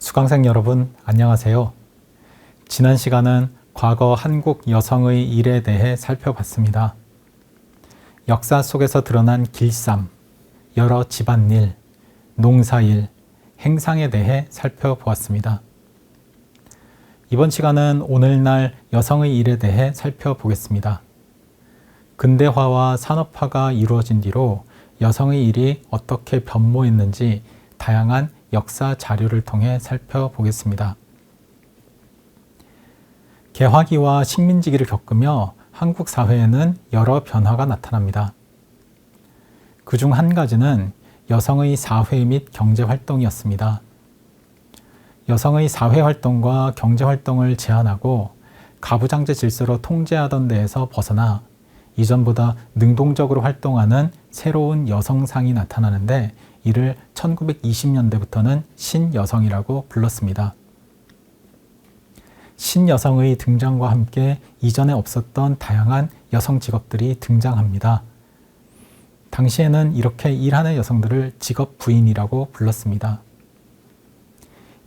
수강생 여러분, 안녕하세요. 지난 시간은 과거 한국 여성의 일에 대해 살펴봤습니다. 역사 속에서 드러난 길쌈, 여러 집안일, 농사일, 행상에 대해 살펴보았습니다. 이번 시간은 오늘날 여성의 일에 대해 살펴보겠습니다. 근대화와 산업화가 이루어진 뒤로 여성의 일이 어떻게 변모했는지 다양한 역사 자료를 통해 살펴보겠습니다. 개화기와 식민지기를 겪으며 한국 사회에는 여러 변화가 나타납니다. 그중 한 가지는 여성의 사회 및 경제 활동이었습니다. 여성의 사회 활동과 경제 활동을 제한하고 가부장제 질서로 통제하던 데에서 벗어나 이전보다 능동적으로 활동하는 새로운 여성상이 나타나는데 이를 1920년대부터는 신여성이라고 불렀습니다. 신여성의 등장과 함께 이전에 없었던 다양한 여성 직업들이 등장합니다. 당시에는 이렇게 일하는 여성들을 직업 부인이라고 불렀습니다.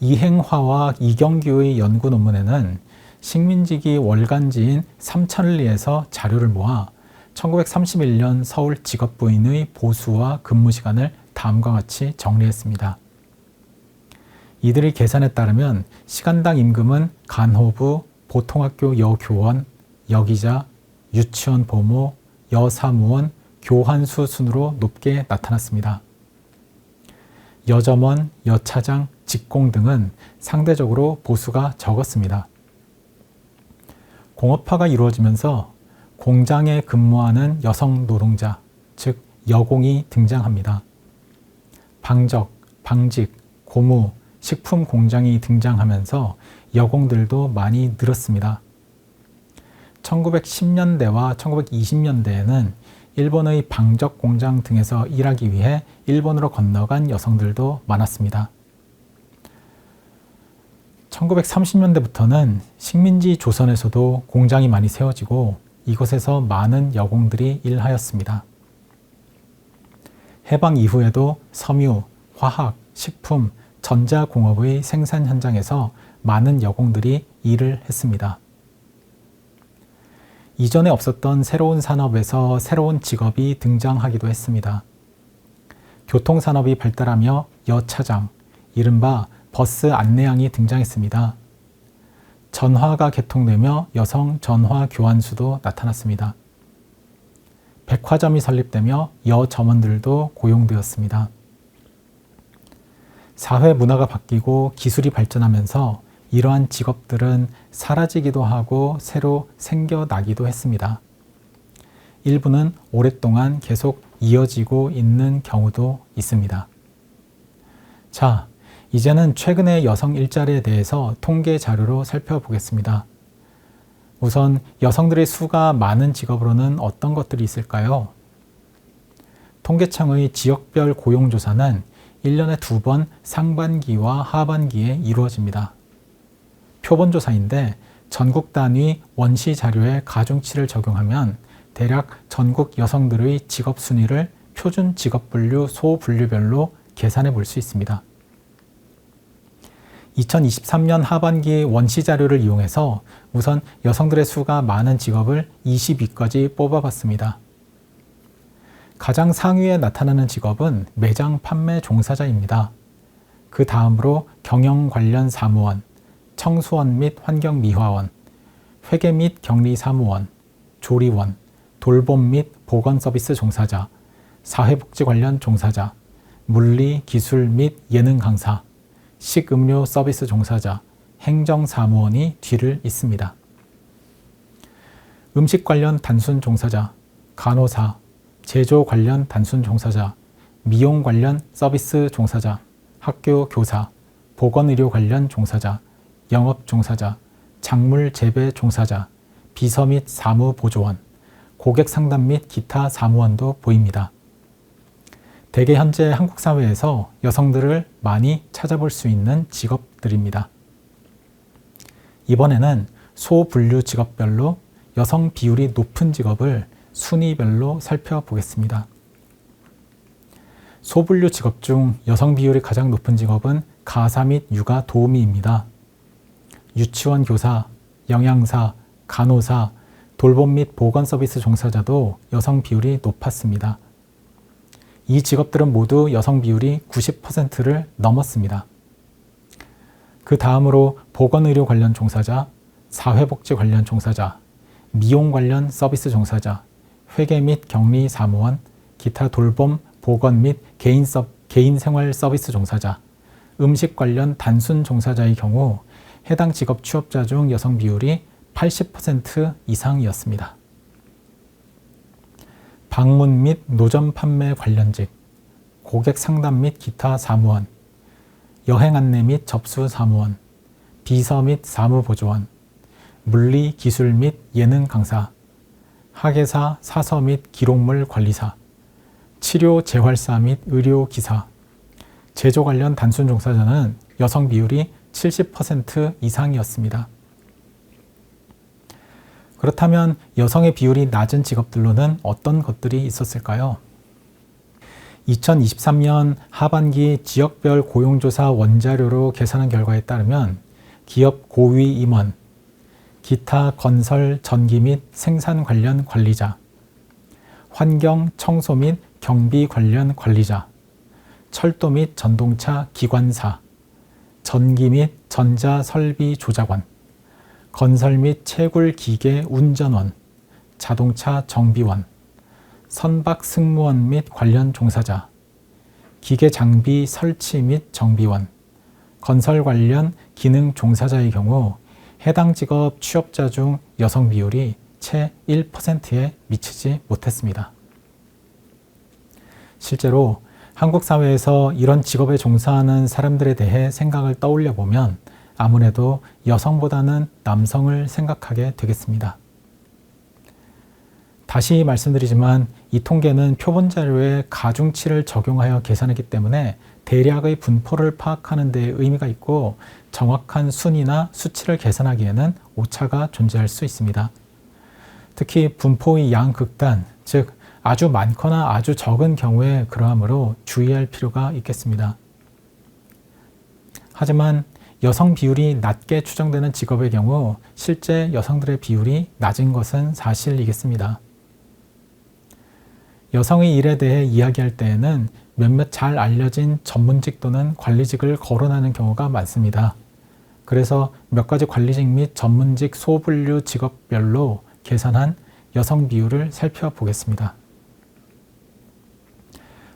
이행화와 이경규의 연구 논문에는 식민지기 월간지인 삼천리에서 자료를 모아 1931년 서울 직업부인의 보수와 근무 시간을 다음과 같이 정리했습니다. 이들의 계산에 따르면 시간당 임금은 간호부, 보통학교 여교원, 여기자, 유치원 보모, 여사무원, 교환수 순으로 높게 나타났습니다. 여점원, 여차장, 직공 등은 상대적으로 보수가 적었습니다. 공업화가 이루어지면서 공장에 근무하는 여성 노동자, 즉 여공이 등장합니다. 방적, 방직, 고무, 식품 공장이 등장하면서 여공들도 많이 늘었습니다. 1910년대와 1920년대에는 일본의 방적 공장 등에서 일하기 위해 일본으로 건너간 여성들도 많았습니다. 1930년대부터는 식민지 조선에서도 공장이 많이 세워지고 이곳에서 많은 여공들이 일하였습니다. 해방 이후에도 섬유, 화학, 식품, 전자공업의 생산 현장에서 많은 여공들이 일을 했습니다. 이전에 없었던 새로운 산업에서 새로운 직업이 등장하기도 했습니다. 교통산업이 발달하며 여차장, 이른바 버스 안내양이 등장했습니다. 전화가 개통되며 여성 전화 교환수도 나타났습니다. 백화점이 설립되며 여점원들도 고용되었습니다. 사회 문화가 바뀌고 기술이 발전하면서 이러한 직업들은 사라지기도 하고 새로 생겨나기도 했습니다. 일부는 오랫동안 계속 이어지고 있는 경우도 있습니다. 자, 이제는 최근의 여성 일자리에 대해서 통계 자료로 살펴보겠습니다. 우선 여성들의 수가 많은 직업으로는 어떤 것들이 있을까요? 통계청의 지역별 고용조사는 1년에 2번 상반기와 하반기에 이루어집니다. 표본조사인데 전국 단위 원시 자료에 가중치를 적용하면 대략 전국 여성들의 직업 순위를 표준 직업 분류, 소 분류별로 계산해 볼 수 있습니다. 2023년 하반기 원시 자료를 이용해서 우선 여성들의 수가 많은 직업을 20위까지 뽑아봤습니다. 가장 상위에 나타나는 직업은 매장 판매 종사자입니다. 그 다음으로 경영 관련 사무원, 청수원 및 환경미화원, 회계 및 격리 사무원, 조리원, 돌봄 및 보건 서비스 종사자, 사회복지 관련 종사자, 물리, 기술 및 예능 강사, 식음료 서비스 종사자, 행정사무원이 뒤를 잇습니다. 음식 관련 단순 종사자, 간호사, 제조 관련 단순 종사자, 미용 관련 서비스 종사자, 학교 교사, 보건의료 관련 종사자, 영업 종사자, 작물 재배 종사자, 비서 및 사무 보조원, 고객 상담 및 기타 사무원도 보입니다. 대개 현재 한국 사회에서 여성들을 많이 찾아볼 수 있는 직업들입니다. 이번에는 소분류 직업별로 여성 비율이 높은 직업을 순위별로 살펴보겠습니다. 소분류 직업 중 여성 비율이 가장 높은 직업은 가사 및 육아 도우미입니다. 유치원 교사, 영양사, 간호사, 돌봄 및 보건 서비스 종사자도 여성 비율이 높았습니다. 이 직업들은 모두 여성 비율이 90%를 넘었습니다. 그 다음으로 보건의료 관련 종사자, 사회복지 관련 종사자, 미용 관련 서비스 종사자, 회계 및 격리 사무원, 기타 돌봄, 보건 및 개인 생활 서비스 종사자, 음식 관련 단순 종사자의 경우 해당 직업 취업자 중 여성 비율이 80% 이상이었습니다. 방문 및 노점 판매 관련직, 고객 상담 및 기타 사무원, 여행 안내 및 접수 사무원, 비서 및 사무보조원, 물리, 기술 및 예능 강사, 학예사, 사서 및 기록물 관리사, 치료 재활사 및 의료 기사, 제조 관련 단순 종사자는 여성 비율이 70% 이상이었습니다. 그렇다면 여성의 비율이 낮은 직업들로는 어떤 것들이 있었을까요? 2023년 하반기 지역별 고용조사 원자료로 계산한 결과에 따르면 기업 고위 임원, 기타 건설, 전기 및 생산 관련 관리자, 환경, 청소 및 경비 관련 관리자, 철도 및 전동차 기관사, 전기 및 전자 설비 조작원, 건설 및 채굴 기계 운전원, 자동차 정비원, 선박 승무원 및 관련 종사자, 기계 장비 설치 및 정비원, 건설 관련 기능 종사자의 경우 해당 직업 취업자 중 여성 비율이 채 1%에 미치지 못했습니다. 실제로 한국 사회에서 이런 직업에 종사하는 사람들에 대해 생각을 떠올려 보면 아무래도 여성보다는 남성을 생각하게 되겠습니다. 다시 말씀드리지만 이 통계는 표본 자료에 가중치를 적용하여 계산했기 때문에 대략의 분포를 파악하는 데 의미가 있고 정확한 순이나 수치를 계산하기에는 오차가 존재할 수 있습니다. 특히 분포의 양극단, 즉 아주 많거나 아주 적은 경우에 그러하므로 주의할 필요가 있겠습니다. 하지만 여성 비율이 낮게 추정되는 직업의 경우 실제 여성들의 비율이 낮은 것은 사실이겠습니다. 여성의 일에 대해 이야기할 때에는 몇몇 잘 알려진 전문직 또는 관리직을 거론하는 경우가 많습니다. 그래서 몇 가지 관리직 및 전문직 소분류 직업별로 계산한 여성 비율을 살펴보겠습니다.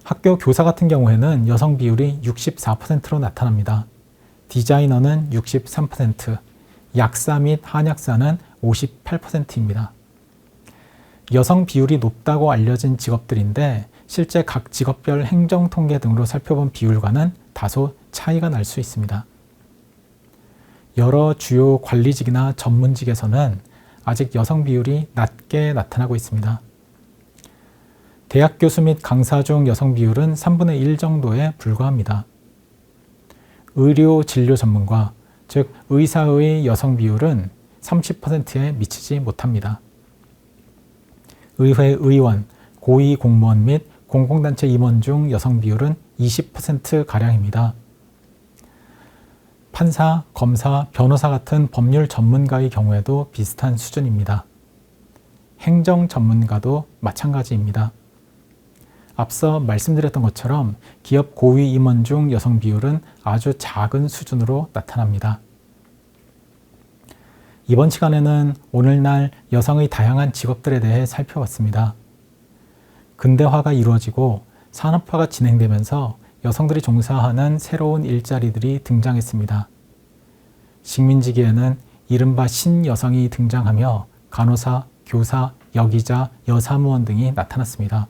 학교 교사 같은 경우에는 여성 비율이 64%로 나타납니다. 디자이너는 63%, 약사 및 한약사는 58%입니다. 여성 비율이 높다고 알려진 직업들인데 실제 각 직업별 행정 통계 등으로 살펴본 비율과는 다소 차이가 날 수 있습니다. 여러 주요 관리직이나 전문직에서는 아직 여성 비율이 낮게 나타나고 있습니다. 대학 교수 및 강사 중 여성 비율은 3분의 1 정도에 불과합니다. 의료 진료 전문가, 즉 의사의 여성 비율은 30%에 미치지 못합니다. 의회 의원, 고위 공무원 및 공공단체 임원 중 여성 비율은 20%가량입니다. 판사, 검사, 변호사 같은 법률 전문가의 경우에도 비슷한 수준입니다. 행정 전문가도 마찬가지입니다. 앞서 말씀드렸던 것처럼 기업 고위 임원 중 여성 비율은 아주 작은 수준으로 나타납니다. 이번 시간에는 오늘날 여성의 다양한 직업들에 대해 살펴봤습니다. 근대화가 이루어지고 산업화가 진행되면서 여성들이 종사하는 새로운 일자리들이 등장했습니다. 식민지기에는 이른바 신여성이 등장하며 간호사, 교사, 여기자, 여사무원 등이 나타났습니다.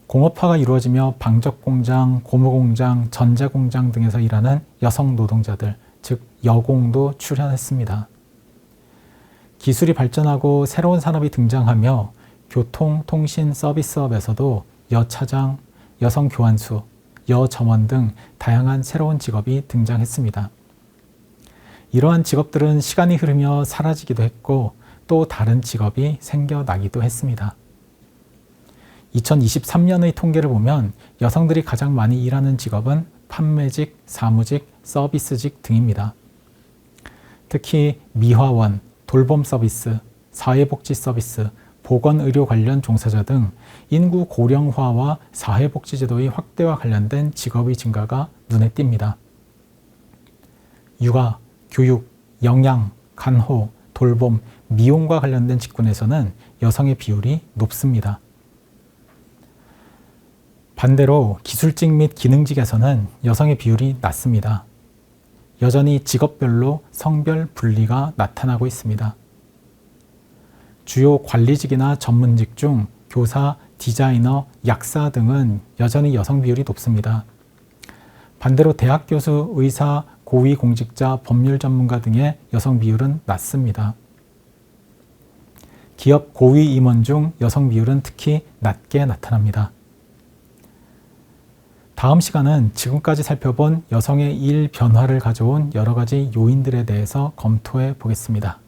공업화가 이루어지며 방적공장, 고무공장, 전자공장 등에서 일하는 여성 노동자들, 즉 여공도 출현했습니다. 기술이 발전하고 새로운 산업이 등장하며 교통, 통신, 서비스업에서도 여차장, 여성 교환수, 여점원 등 다양한 새로운 직업이 등장했습니다. 이러한 직업들은 시간이 흐르며 사라지기도 했고 또 다른 직업이 생겨나기도 했습니다. 2023년의 통계를 보면 여성들이 가장 많이 일하는 직업은 판매직, 사무직, 서비스직 등입니다. 특히 미화원, 돌봄 서비스, 사회복지 서비스, 보건의료 관련 종사자 등 인구 고령화와 사회복지제도의 확대와 관련된 직업의 증가가 눈에 띕니다. 육아, 교육, 영양, 간호, 돌봄, 미용과 관련된 직군에서는 여성의 비율이 높습니다. 반대로 기술직 및 기능직에서는 여성의 비율이 낮습니다. 여전히 직업별로 성별 분리가 나타나고 있습니다. 주요 관리직이나 전문직 중 교사, 디자이너, 약사 등은 여전히 여성 비율이 높습니다. 반대로 대학 교수, 의사, 고위공직자, 법률 전문가 등의 여성 비율은 낮습니다. 기업 고위 임원 중 여성 비율은 특히 낮게 나타납니다. 다음 시간은 지금까지 살펴본 여성의 일 변화를 가져온 여러 가지 요인들에 대해서 검토해 보겠습니다.